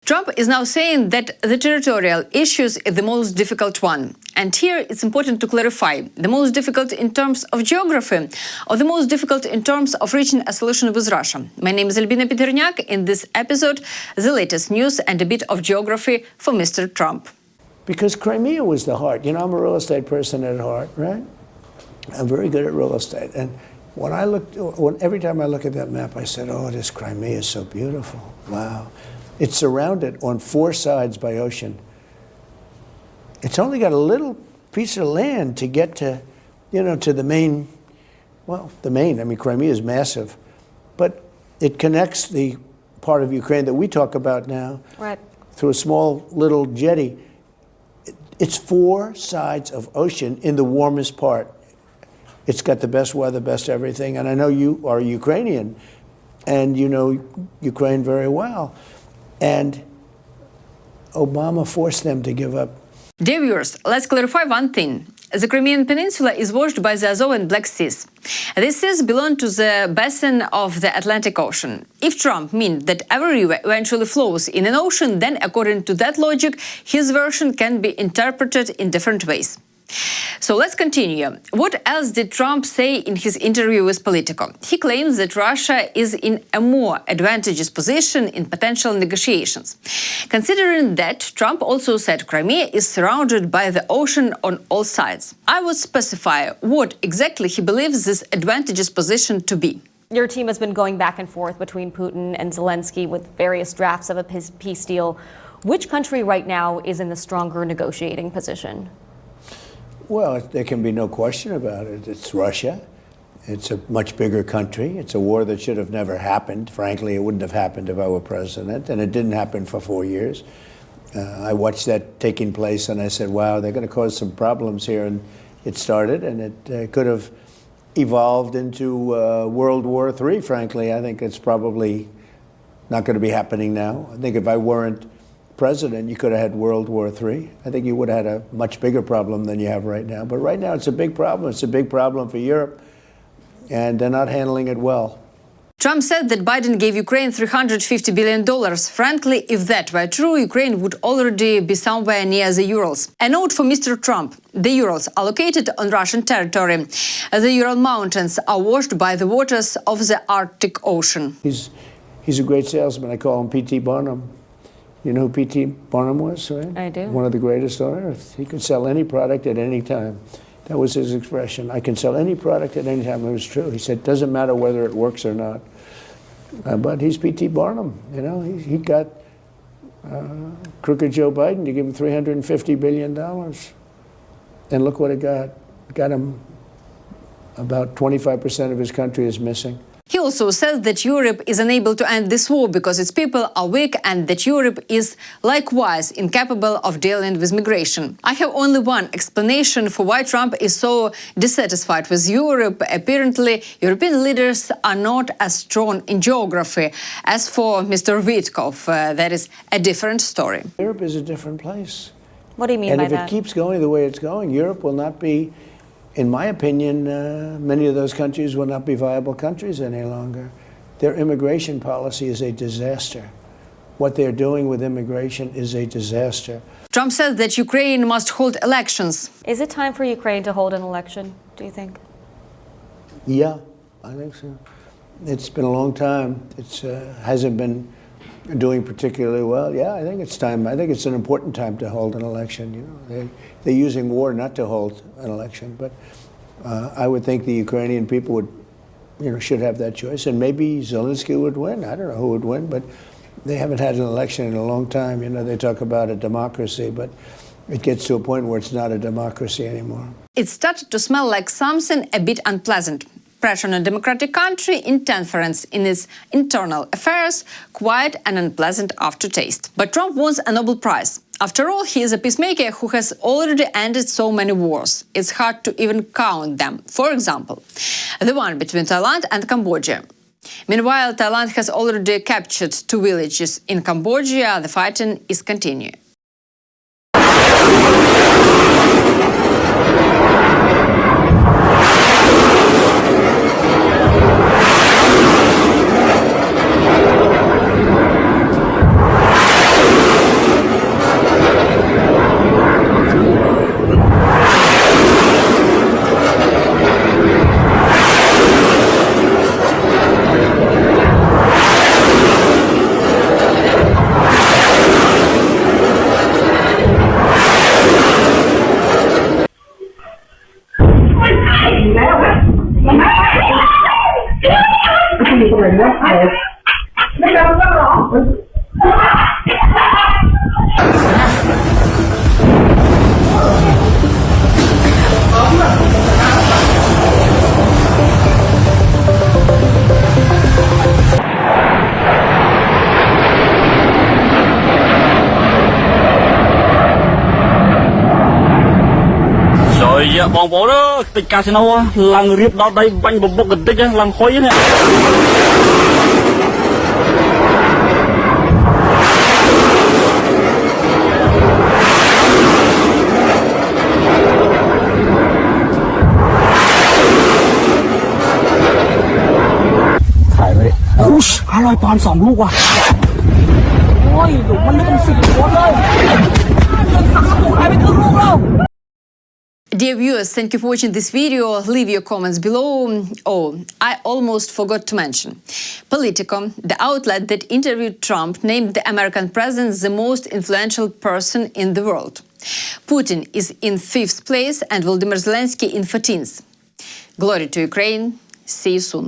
Trump is now saying that the territorial issues is the most difficult one. And here it's important to clarify, the most difficult in terms of geography or the most difficult in terms of reaching a solution with Russia. My name is Albina Pidhirnyak. In this episode, the latest news and a bit of geography for Mr. Trump. Because Crimea was the heart. You know, I'm a real estate person at heart, right? I'm very good at real estate. And every time I look at that map, I said, oh, this Crimea is so beautiful. Wow. It's surrounded on 4 sides by ocean. It's only got a little piece of land to get to, to the main, Crimea is massive. But it connects the part of Ukraine that we talk about now through a small little jetty. It's 4 sides of ocean in the warmest part. It's got the best weather, best everything. And I know you are Ukrainian, and you know Ukraine very well. And Obama forced them to give up. Dear viewers, let's clarify one thing. The Crimean peninsula is washed by the Azov and Black Seas. These seas belong to the basin of the Atlantic Ocean. If Trump means that every river eventually flows in an ocean, then according to that logic, his version can be interpreted in different ways. So let's continue. What else did Trump say in his interview with Politico? He claims that Russia is in a more advantageous position in potential negotiations. Considering that, Trump also said Crimea is surrounded by the ocean on all sides. I would specify what exactly he believes this advantageous position to be. Your team has been going back and forth between Putin and Zelensky with various drafts of a peace deal. Which country right now is in the stronger negotiating position? Well, there can be no question about it. It's Russia. It's a much bigger country. It's a war that should have never happened. Frankly, it wouldn't have happened if I were president, and it didn't happen for 4 years. I watched that taking place, and I said, wow, they're going to cause some problems here. And it started, and it could have evolved into World War III, frankly. I think it's probably not going to be happening now. I think if I weren't president, you could have had World War III. I think you would have had a much bigger problem than you have right now. But right now, it's a big problem. It's a big problem for Europe, and they're not handling it well. Trump said that Biden gave Ukraine $350 billion. Frankly, if that were true, Ukraine would already be somewhere near the Urals. A note for Mr. Trump. The Urals are located on Russian territory. The Ural Mountains are washed by the waters of the Arctic Ocean. He's a great salesman. I call him P.T. Barnum. You know who P.T. Barnum was, right? I do. One of the greatest on earth. He could sell any product at any time. That was his expression. I can sell any product at any time. It was true. He said, doesn't matter whether it works or not. But he's P.T. Barnum. You know, he got crooked Joe Biden to give him $350 billion. And look what it got. It got him about 25% of his country is missing. He also says that Europe is unable to end this war because its people are weak and that Europe is likewise incapable of dealing with migration. I have only one explanation for why Trump is so dissatisfied with Europe. Apparently, European leaders are not as strong in geography as for Mr. Witkov. That is a different story. Europe is a different place. What do you mean by that? And if it keeps going the way it's going, Europe will not be, in my opinion, many of those countries will not be viable countries any longer. Their immigration policy is a disaster. What they're doing with immigration is a disaster. Trump says that Ukraine must hold elections. Is it time for Ukraine to hold an election, do you think? Yeah, I think so. It's been a long time. It hasn't been doing particularly well. Yeah, I think it's time. I think it's an important time to hold an election. You know, they're using war not to hold an election, but I would think the Ukrainian people would, should have that choice, and maybe Zelensky would win. I don't know who would win, but they haven't had an election in a long time. You know, they talk about a democracy, but it gets to a point where it's not a democracy anymore. It started to smell like something a bit unpleasant. Pressure on a democratic country, interference in its internal affairs, quite an unpleasant aftertaste. But Trump wants a Nobel Prize. After all, he is a peacemaker who has already ended so many wars. It's hard to even count them. For example, the one between Thailand and Cambodia. Meanwhile, Thailand has already captured 2 villages in Cambodia. The fighting is continuing. បងប្អូនតិចកាស៊ីណូឡើងរៀបដល់ដៃបាញ់បបុកបន្តិចឡើងហុយនេះ 500,000 ลูกว่ะโอ้ยลูกมันไม่ต้อง10 คนเลยยังสั่งลูกหายไปครึ่งลูกแล้ว Dear viewers, thank you for watching this video. Leave your comments below. Oh, I almost forgot to mention. Politico, the outlet that interviewed Trump, named the American president the most influential person in the world. Putin is in 5th place and Volodymyr Zelensky in 14th. Glory to Ukraine. See you soon.